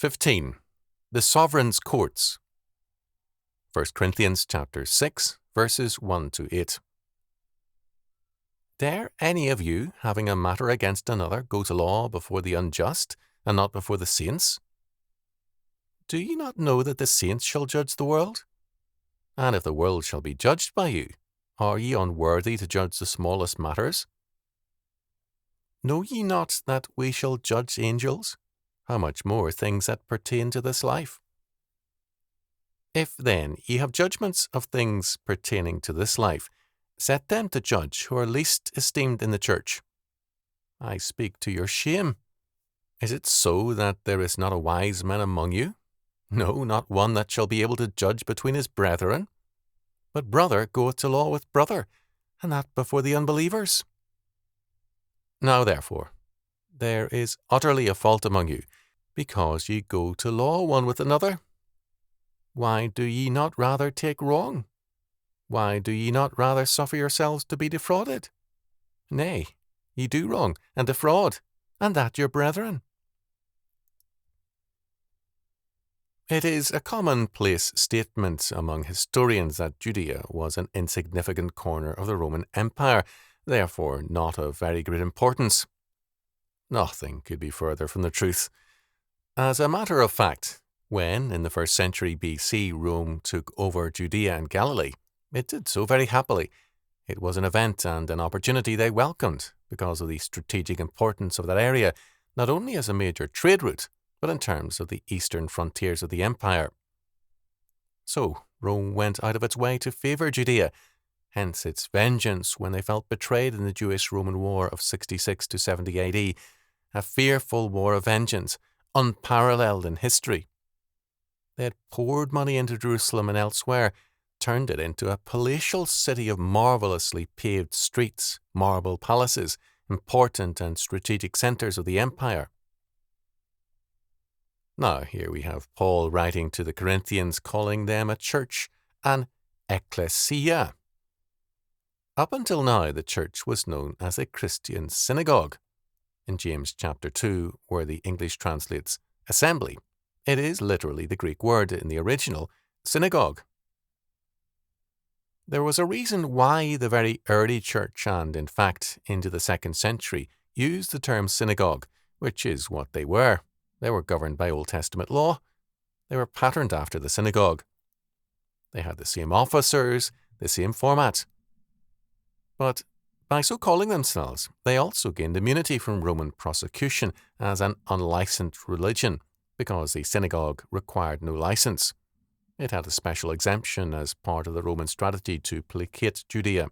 15. The Sovereign's Courts. 1 Corinthians chapter 6, verses 1 to 8. Dare any of you, having a matter against another, go to law before the unjust, and not before the saints? Do ye not know that the saints shall judge the world? And if the world shall be judged by you, are ye unworthy to judge the smallest matters? Know ye not that we shall judge angels? How much more things that pertain to this life? If then ye have judgments of things pertaining to this life, set them to judge who are least esteemed in the church. I speak to your shame. Is it so that there is not a wise man among you? No, not one that shall be able to judge between his brethren. But brother goeth to law with brother, and that before the unbelievers. Now therefore, there is utterly a fault among you, because ye go to law one with another. Why do ye not rather take wrong? Why do ye not rather suffer yourselves to be defrauded? Nay, ye do wrong, and defraud, and that your brethren. It is a commonplace statement among historians that Judea was an insignificant corner of the Roman Empire, therefore not of very great importance. Nothing could be further from the truth. As a matter of fact, when, in the 1st century BC, Rome took over Judea and Galilee, it did so very happily. It was an event and an opportunity they welcomed because of the strategic importance of that area, not only as a major trade route, but in terms of the eastern frontiers of the empire. So, Rome went out of its way to favour Judea, hence its vengeance when they felt betrayed in the Jewish-Roman War of 66 to 70 AD, a fearful war of vengeance, unparalleled in history. They had poured money into Jerusalem and elsewhere, turned it into a palatial city of marvellously paved streets, marble palaces, important and strategic centres of the empire. Now here we have Paul writing to the Corinthians, calling them a church, an ecclesia. Up until now, the church was known as a Christian synagogue. In James chapter 2, where the English translates assembly, it is literally the Greek word in the original, synagogue. There was a reason why the very early church, and in fact into the 2nd century, used the term synagogue, which is what they were. They were governed by Old Testament law. They were patterned after the synagogue. They had the same officers, the same format. But by so calling themselves, they also gained immunity from Roman prosecution as an unlicensed religion, because the synagogue required no license. It had a special exemption as part of the Roman strategy to placate Judea.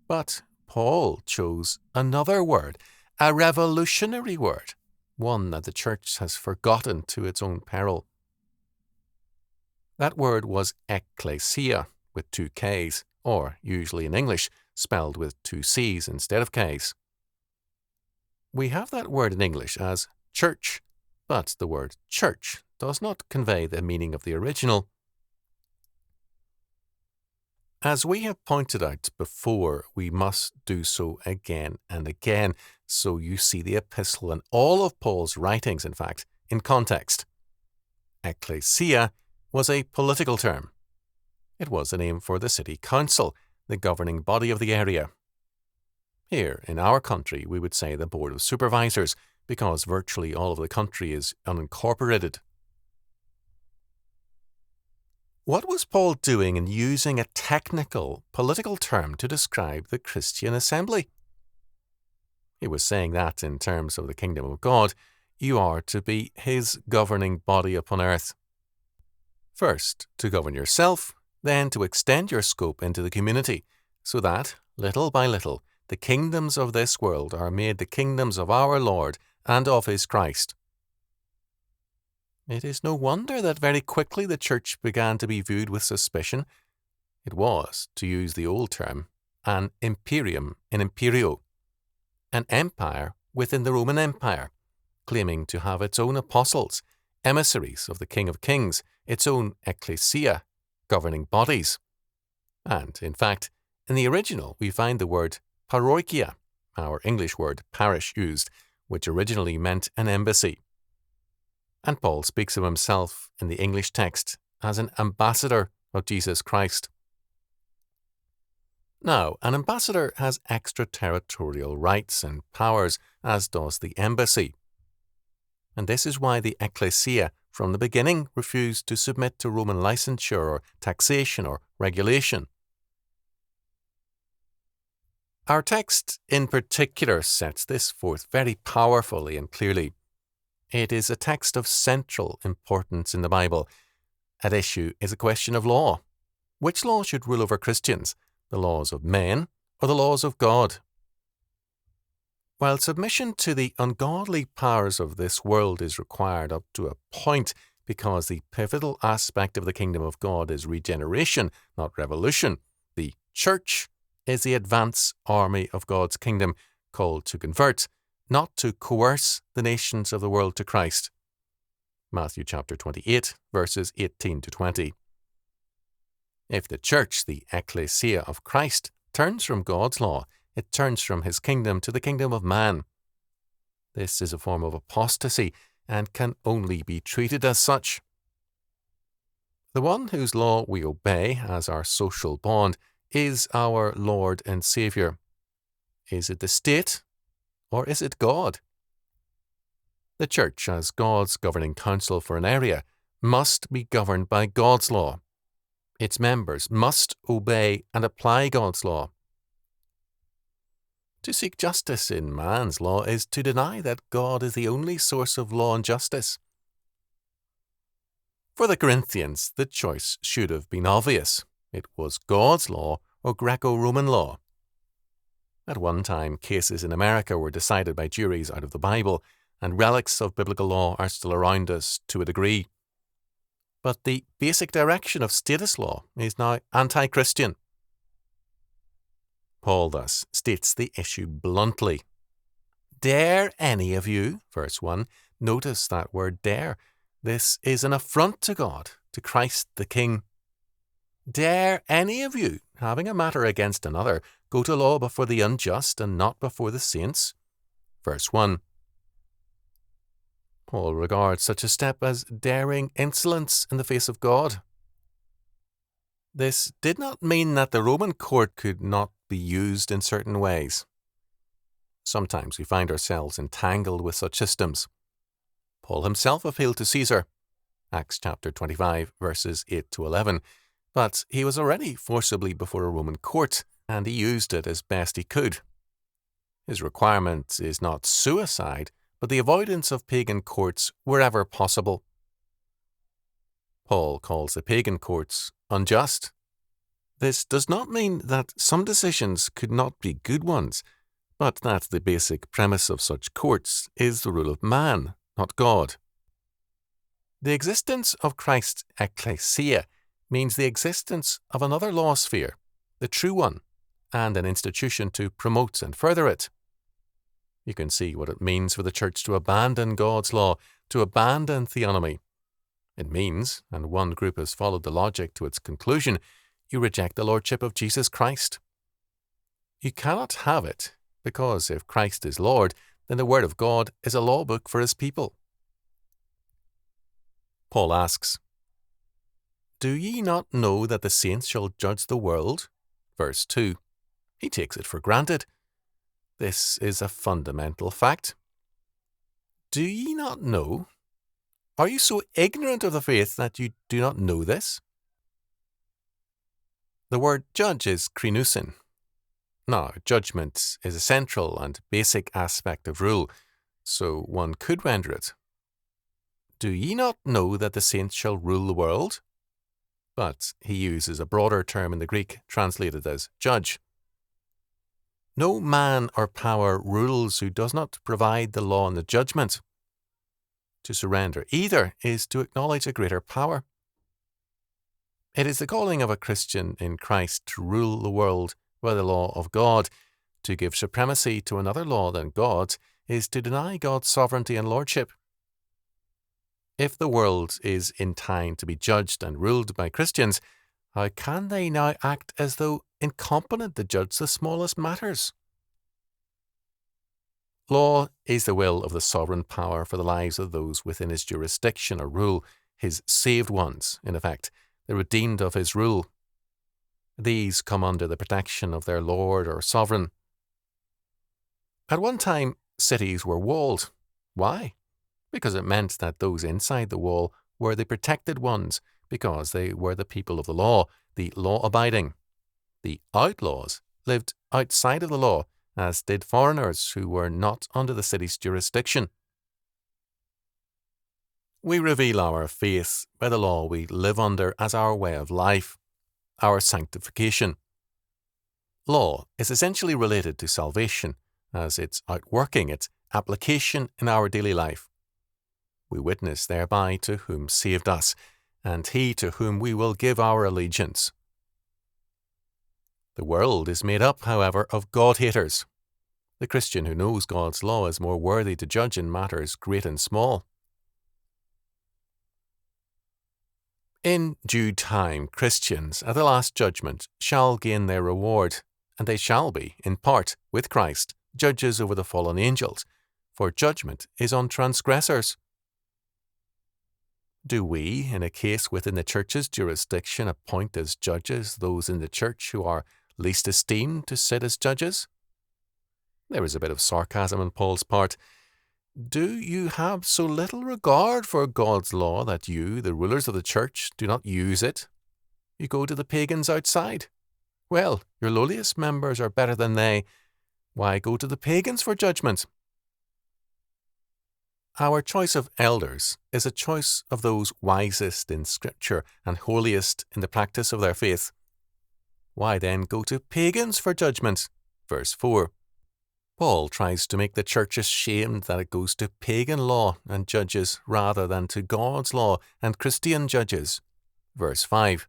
But Paul chose another word, a revolutionary word, one that the church has forgotten to its own peril. That word was ecclesia, with 2 Ks, or usually in English, spelled with 2 Cs instead of Ks. We have that word in English as church, but the word church does not convey the meaning of the original. As we have pointed out before, we must do so again and again, so you see the epistle and all of Paul's writings, in fact, in context. Ecclesia was a political term. It was a name for the city council, the governing body of the area. Here, in our country, we would say the Board of Supervisors, because virtually all of the country is unincorporated. What was Paul doing in using a technical, political term to describe the Christian assembly? He was saying that in terms of the kingdom of God, you are to be his governing body upon earth. First, to govern yourself, then to extend your scope into the community, so that, little by little, the kingdoms of this world are made the kingdoms of our Lord and of his Christ. It is no wonder that very quickly the church began to be viewed with suspicion. It was, to use the old term, an imperium in imperio, an empire within the Roman Empire, claiming to have its own apostles, emissaries of the King of Kings, its own ecclesia, governing bodies. And, in fact, in the original we find the word paroikia, our English word parish, used, which originally meant an embassy. And Paul speaks of himself in the English text as an ambassador of Jesus Christ. Now, an ambassador has extraterritorial rights and powers, as does the embassy. And this is why the ecclesia from the beginning refused to submit to Roman licensure or taxation or regulation. Our text in particular sets this forth very powerfully and clearly. It is a text of central importance in the Bible. At issue is a question of law. Which law should rule over Christians, the laws of men or the laws of God? While submission to the ungodly powers of this world is required up to a point, because the pivotal aspect of the kingdom of God is regeneration, not revolution, the church is the advance army of God's kingdom, called to convert, not to coerce the nations of the world to Christ. Matthew chapter 28, verses 18 to 20. If the church, the ecclesia of Christ, turns from God's law, it turns from his kingdom to the kingdom of man. This is a form of apostasy and can only be treated as such. The one whose law we obey as our social bond is our Lord and Saviour. Is it the state or is it God? The church, as God's governing council for an area, must be governed by God's law. Its members must obey and apply God's law. To seek justice in man's law is to deny that God is the only source of law and justice. For the Corinthians, the choice should have been obvious. It was God's law or Greco-Roman law. At one time, cases in America were decided by juries out of the Bible, and relics of biblical law are still around us to a degree. But the basic direction of status law is now anti-Christian. Paul thus states the issue bluntly. Dare any of you, verse 1, notice that word dare. This is an affront to God, to Christ the King. Dare any of you, having a matter against another, go to law before the unjust and not before the saints? Verse 1. Paul regards such a step as daring insolence in the face of God. This did not mean that the Roman court could not be used in certain ways. Sometimes we find ourselves entangled with such systems. Paul himself appealed to Caesar, Acts chapter 25, verses 8 to 11, but he was already forcibly before a Roman court, and he used it as best he could. His requirement is not suicide, but the avoidance of pagan courts wherever possible. Paul calls the pagan courts unjust. This does not mean that some decisions could not be good ones, but that the basic premise of such courts is the rule of man, not God. The existence of Christ's ecclesia means the existence of another law sphere, the true one, and an institution to promote and further it. You can see what it means for the church to abandon God's law, to abandon theonomy. It means, and one group has followed the logic to its conclusion, you reject the lordship of Jesus Christ. You cannot have it, because if Christ is Lord, then the Word of God is a law book for his people. Paul asks, Do ye not know that the saints shall judge the world? Verse 2. He takes it for granted. This is a fundamental fact. Do ye not know? Are you so ignorant of the faith that you do not know this? The word judge is krinusin. Now, judgment is a central and basic aspect of rule, so one could render it. Do ye not know that the saints shall rule the world? But he uses a broader term in the Greek, translated as judge. No man or power rules who does not provide the law and the judgment. To surrender either is to acknowledge a greater power. It is the calling of a Christian in Christ to rule the world by the law of God. To give supremacy to another law than God's is to deny God's sovereignty and lordship. If the world is in time to be judged and ruled by Christians, how can they now act as though incompetent to judge the smallest matters? Law is the will of the sovereign power for the lives of those within his jurisdiction or rule, his saved ones, in effect, the redeemed of his rule. These come under the protection of their lord or sovereign. At one time, cities were walled. Why? Because it meant that those inside the wall were the protected ones, because they were the people of the law, the law-abiding. The outlaws lived outside of the law, as did foreigners who were not under the city's jurisdiction. We reveal our faith by the law we live under as our way of life, our sanctification. Law is essentially related to salvation, as its outworking, its application in our daily life. We witness thereby to whom saved us, and he to whom we will give our allegiance. The world is made up, however, of God-haters. The Christian who knows God's law is more worthy to judge in matters great and small. In due time, Christians at the last judgment shall gain their reward, and they shall be, in part, with Christ, judges over the fallen angels, for judgment is on transgressors. Do we, in a case within the Church's jurisdiction, appoint as judges those in the Church who are least esteemed to sit as judges? There is a bit of sarcasm on Paul's part. Do you have so little regard for God's law that you, the rulers of the Church, do not use it? You go to the pagans outside. Well, your lowliest members are better than they. Why go to the pagans for judgment? Our choice of elders is a choice of those wisest in Scripture and holiest in the practice of their faith. Why then go to pagans for judgment? Verse 4. Paul tries to make the Church ashamed that it goes to pagan law and judges rather than to God's law and Christian judges. Verse 5.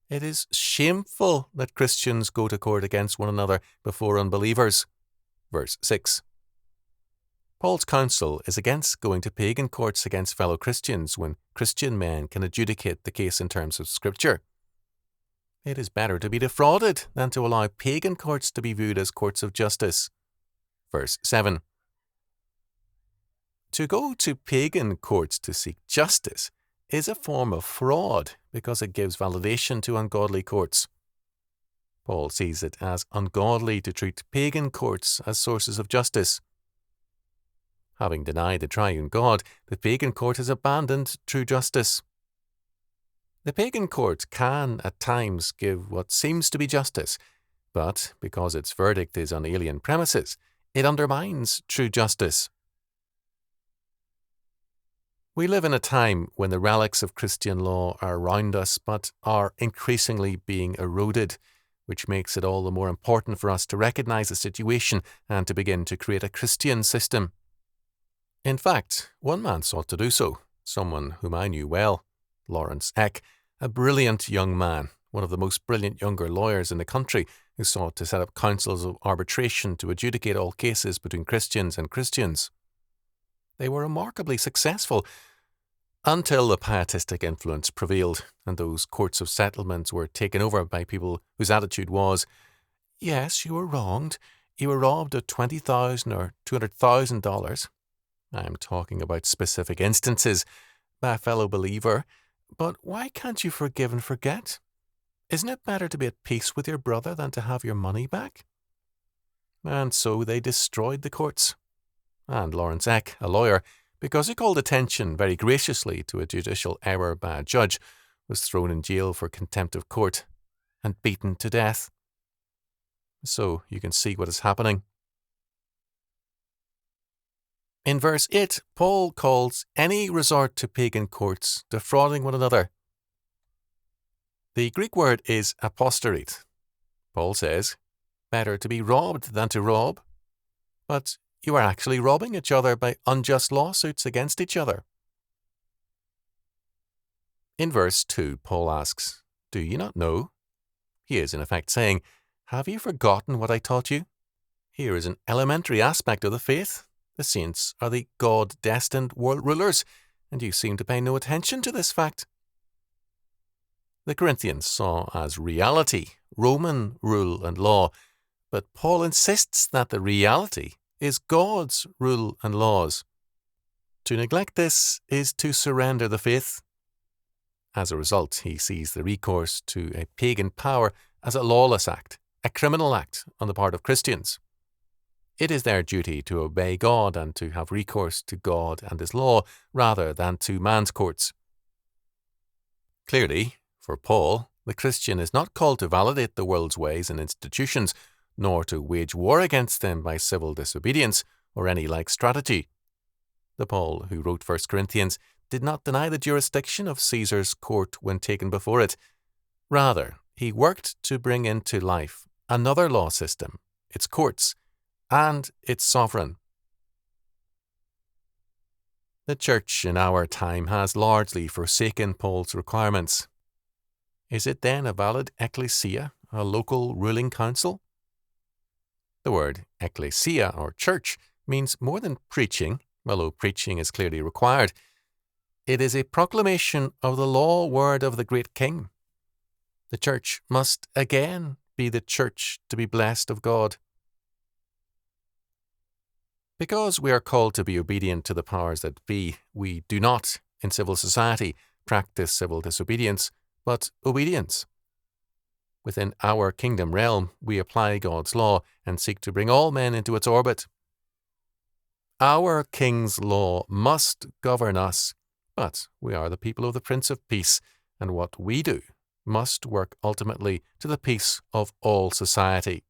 It is shameful that Christians go to court against one another before unbelievers. Verse 6. Paul's counsel is against going to pagan courts against fellow Christians when Christian men can adjudicate the case in terms of Scripture. It is better to be defrauded than to allow pagan courts to be viewed as courts of justice. Verse 7. To go to pagan courts to seek justice is a form of fraud because it gives validation to ungodly courts. Paul sees it as ungodly to treat pagan courts as sources of justice. Having denied the triune God, the pagan court has abandoned true justice. The pagan court can, at times, give what seems to be justice, but because its verdict is on alien premises, it undermines true justice. We live in a time when the relics of Christian law are around us but are increasingly being eroded, which makes it all the more important for us to recognize the situation and to begin to create a Christian system. In fact, one man sought to do so, someone whom I knew well, Lawrence Eck, a brilliant young man, one of the most brilliant younger lawyers in the country, who sought to set up councils of arbitration to adjudicate all cases between Christians and Christians. They were remarkably successful, until the pietistic influence prevailed and those courts of settlements were taken over by people whose attitude was, yes, you were wronged, you were robbed of $20,000 or $200,000. I am talking about specific instances, my fellow believer, but why can't you forgive and forget? Isn't it better to be at peace with your brother than to have your money back? And so they destroyed the courts. And Lawrence Eck, a lawyer, because he called attention very graciously to a judicial error by a judge, was thrown in jail for contempt of court and beaten to death. So you can see what is happening. In verse 8, Paul calls any resort to pagan courts defrauding one another. The Greek word is apostate. Paul says, better to be robbed than to rob. But you are actually robbing each other by unjust lawsuits against each other. In verse 2, Paul asks, do you not know? He is in effect saying, have you forgotten what I taught you? Here is an elementary aspect of the faith. The saints are the God-destined world rulers, and you seem to pay no attention to this fact. The Corinthians saw as reality Roman rule and law, but Paul insists that the reality is God's rule and laws. To neglect this is to surrender the faith. As a result, he sees the recourse to a pagan power as a lawless act, a criminal act on the part of Christians. It is their duty to obey God and to have recourse to God and His law rather than to man's courts. Clearly, for Paul, the Christian is not called to validate the world's ways and institutions, nor to wage war against them by civil disobedience or any like strategy. The Paul who wrote 1 Corinthians did not deny the jurisdiction of Caesar's court when taken before it. Rather, he worked to bring into life another law system, its courts, and its sovereign. The Church in our time has largely forsaken Paul's requirements. Is it then a valid ecclesia, a local ruling council? The word ecclesia, or church, means more than preaching, although preaching is clearly required. It is a proclamation of the law word of the great King. The Church must again be the Church to be blessed of God. Because we are called to be obedient to the powers that be, we do not, in civil society, practice civil disobedience, but obedience. Within our kingdom realm, we apply God's law and seek to bring all men into its orbit. Our King's law must govern us, but we are the people of the Prince of Peace, and what we do must work ultimately to the peace of all society.